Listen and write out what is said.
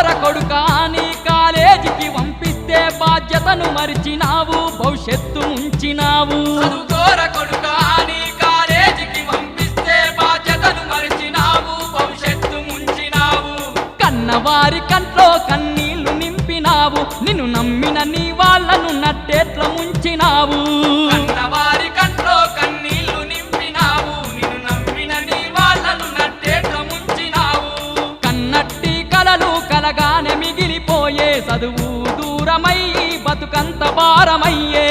చదువుకోర కొడుకా నీ కాలేజీకి పంపిస్తే బాధ్యతను మరిచినావు భవిష్యత్తు ముంచినావు చదువుకోర కొడుకా నీ కాలేజీకి పంపిస్తే బాధ్యతను మరిచినావు భవిష్యత్తు ముంచినావు కన్నవారి కంట్లో కన్నీళ్లు నింపినావు నిన్ను నమ్మిన నీ వాళ్ళను నట్టేట్ల ముంచినావు కన్నవారి కంట్లో కన్నీళ్లు నింపినావు నిన్ను నమ్మిన నీ వాళ్ళను నట్టేట్ల ముంచినావు కన్నట్టి కలలు కలగానే మిగిలిపోయే చదువు దూరమై బతుకంత భారమయ్యే